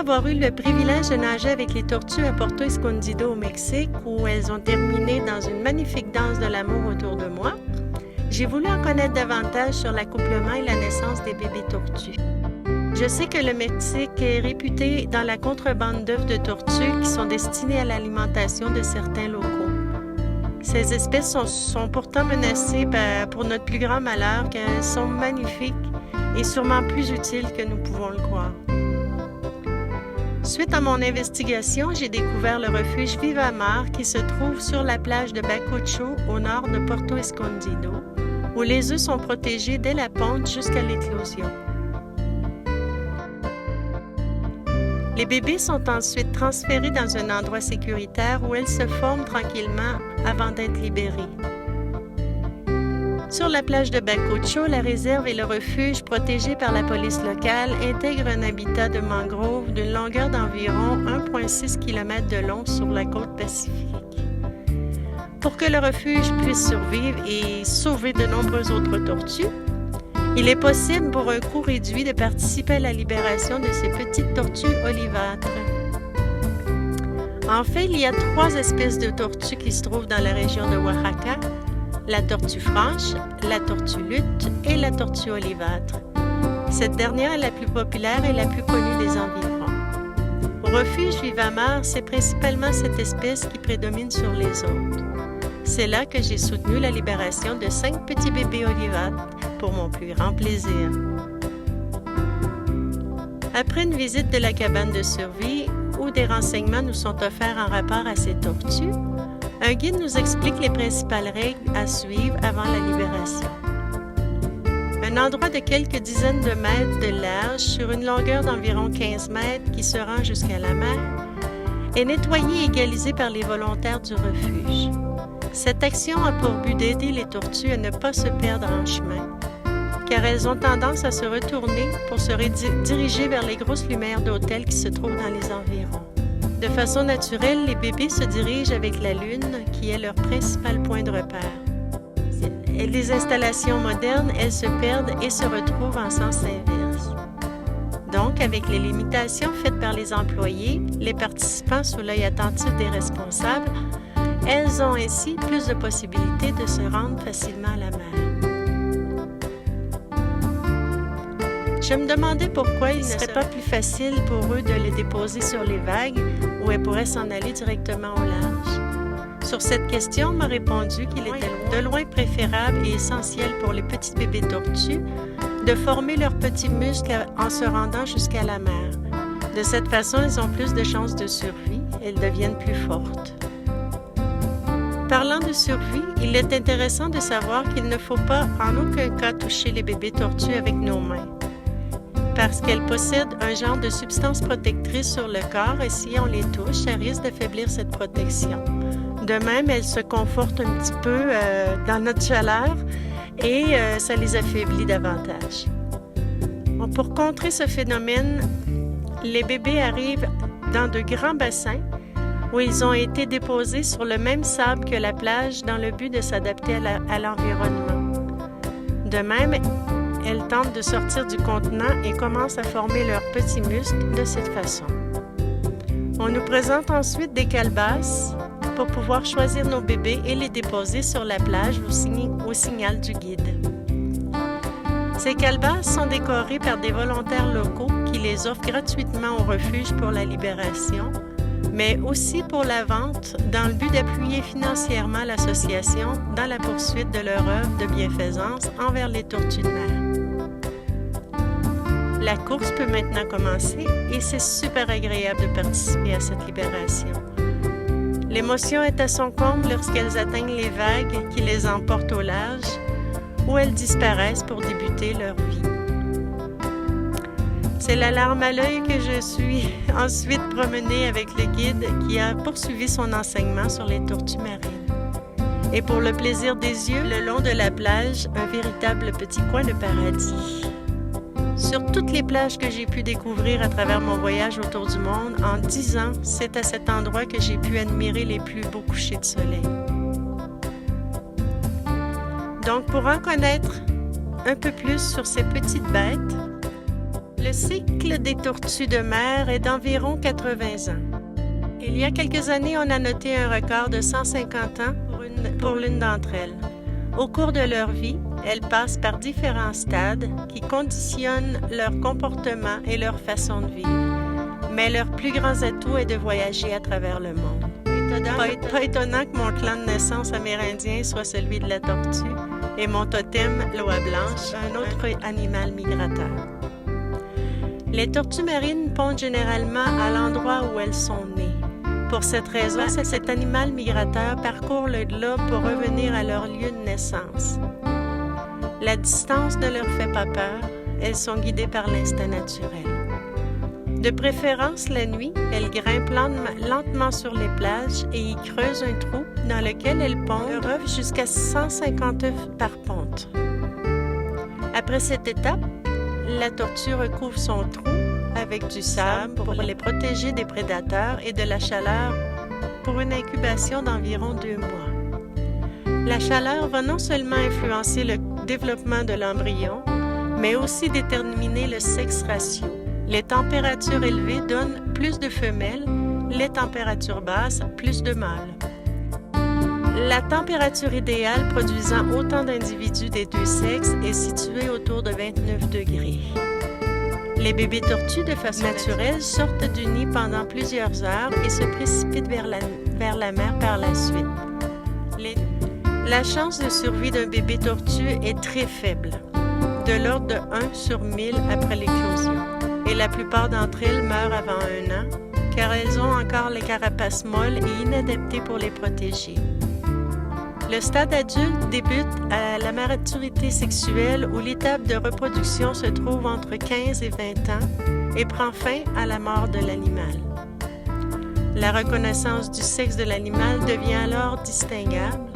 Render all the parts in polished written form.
avoir eu le privilège de nager avec les tortues à Puerto Escondido au Mexique, où elles ont terminé dans une magnifique danse de l'amour autour de moi, j'ai voulu en connaître davantage sur l'accouplement et la naissance des bébés tortues. Je sais que le Mexique est réputé dans la contrebande d'œufs de tortues qui sont destinés à l'alimentation de certains locaux. Ces espèces sont pourtant menacées pour notre plus grand malheur, car elles sont magnifiques et sûrement plus utiles que nous pouvons le croire. Suite à mon investigation, j'ai découvert le refuge Viva Mar qui se trouve sur la plage de Bacocho au nord de Puerto Escondido, où les œufs sont protégés dès la ponte jusqu'à l'éclosion. Les bébés sont ensuite transférés dans un endroit sécuritaire où elles se forment tranquillement avant d'être libérées. Sur la plage de Bacocho, la réserve et le refuge protégés par la police locale intègrent un habitat de mangrove d'une longueur d'environ 1,6 km de long sur la côte pacifique. Pour que le refuge puisse survivre et sauver de nombreuses autres tortues, il est possible pour un coût réduit de participer à la libération de ces petites tortues olivâtres. En fait, il y a 3 espèces de tortues qui se trouvent dans la région de Oaxaca: la tortue franche, la tortue lutte et la tortue olivâtre. Cette dernière est la plus populaire et la plus connue des environs. Au refuge Viva Mar, c'est principalement cette espèce qui prédomine sur les autres. C'est là que j'ai soutenu la libération de 5 petits bébés olivâtres pour mon plus grand plaisir. Après une visite de la cabane de survie, où des renseignements nous sont offerts en rapport à ces tortues, un guide nous explique les principales règles à suivre avant la libération. Un endroit de quelques dizaines de mètres de large sur une longueur d'environ 15 mètres qui se rend jusqu'à la mer est nettoyé et égalisé par les volontaires du refuge. Cette action a pour but d'aider les tortues à ne pas se perdre en chemin, car elles ont tendance à se retourner pour se diriger vers les grosses lumières d'hôtels qui se trouvent dans les environs. De façon naturelle, les bébés se dirigent avec la Lune, qui est leur principal point de repère. Et les installations modernes, elles se perdent et se retrouvent en sens inverse. Donc, avec les limitations faites par les employés, les participants sous l'œil attentif des responsables, elles ont ainsi plus de possibilités de se rendre facilement à la mer. Je me demandais pourquoi il ne serait pas plus facile pour eux de les déposer sur les vagues où elles pourraient s'en aller directement au large. Sur cette question, on m'a répondu qu'il était de loin préférable et essentiel pour les petits bébés tortues de former leurs petits muscles en se rendant jusqu'à la mer. De cette façon, elles ont plus de chances de survie, elles deviennent plus fortes. Parlant de survie, il est intéressant de savoir qu'il ne faut pas en aucun cas toucher les bébés tortues avec nos mains, parce qu'elles possèdent un genre de substance protectrice sur le corps et si on les touche, ça risque d'affaiblir cette protection. De même, elles se confortent un petit peu dans notre chaleur et ça les affaiblit davantage. Bon, pour contrer ce phénomène, les bébés arrivent dans de grands bassins où ils ont été déposés sur le même sable que la plage dans le but de s'adapter à l'environnement. De même, elles tentent de sortir du contenant et commencent à former leurs petits muscles de cette façon. On nous présente ensuite des calebasses pour pouvoir choisir nos bébés et les déposer sur la plage au signal du guide. Ces calebasses sont décorées par des volontaires locaux qui les offrent gratuitement au refuge pour la libération, mais aussi pour la vente dans le but d'appuyer financièrement l'association dans la poursuite de leur œuvre de bienfaisance envers les tortues de mer. La course peut maintenant commencer et c'est super agréable de participer à cette libération. L'émotion est à son comble lorsqu'elles atteignent les vagues qui les emportent au large, où elles disparaissent pour débuter leur vie. C'est la larme à l'œil que je suis ensuite promenée avec le guide qui a poursuivi son enseignement sur les tortues marines. Et pour le plaisir des yeux, le long de la plage, un véritable petit coin de paradis. Sur toutes les plages que j'ai pu découvrir à travers mon voyage autour du monde, en 10 ans, c'est à cet endroit que j'ai pu admirer les plus beaux couchers de soleil. Donc, pour en connaître un peu plus sur ces petites bêtes, Le cycle des tortues de mer est d'environ 80 ans. Il y a quelques années, on a noté un record de 150 ans pour l'une d'entre elles. Au cours de leur vie, elles passent par différents stades qui conditionnent leur comportement et leur façon de vivre. Mais leur plus grand atout est de voyager à travers le monde. Pas étonnant que mon clan de naissance amérindien soit celui de la tortue et mon totem, l'oie blanche, un autre animal migrateur. Les tortues marines pondent généralement à l'endroit où elles sont nées. Pour cette raison, cet animal migrateur parcourt le globe pour revenir à leur lieu de naissance. La distance ne leur fait pas peur, elles sont guidées par l'instinct naturel. De préférence la nuit, elles grimpent lentement sur les plages et y creusent un trou dans lequel elles pondent leur œuf jusqu'à 150 œufs par ponte. Après cette étape, la tortue recouvre son trou avec du sable pour les protéger des prédateurs et de la chaleur pour une incubation d'environ 2 mois. La chaleur va non seulement influencer le développement de l'embryon, mais aussi déterminer le sexe ratio. Les températures élevées donnent plus de femelles, les températures basses, plus de mâles. La température idéale produisant autant d'individus des deux sexes est située autour de 29 degrés. Les bébés tortues, de façon naturelle, sortent du nid pendant plusieurs heures et se précipitent vers la mer par la suite. La chance de survie d'un bébé tortue est très faible, de l'ordre de 1 sur 1000 après l'éclosion, et la plupart d'entre elles meurent avant 1 an, car elles ont encore les carapaces molles et inadaptées pour les protéger. Le stade adulte débute à la maturité sexuelle où l'étape de reproduction se trouve entre 15 et 20 ans et prend fin à la mort de l'animal. La reconnaissance du sexe de l'animal devient alors distinguable.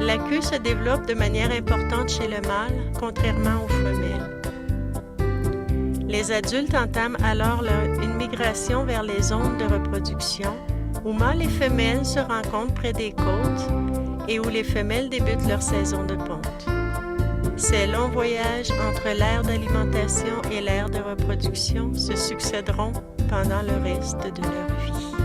La queue se développe de manière importante chez le mâle, contrairement aux femelles. Les adultes entament alors une migration vers les zones de reproduction où mâles et femelles se rencontrent près des côtes et où les femelles débutent leur saison de ponte. Ces longs voyages entre l'ère d'alimentation et l'ère de reproduction se succéderont pendant le reste de leur vie.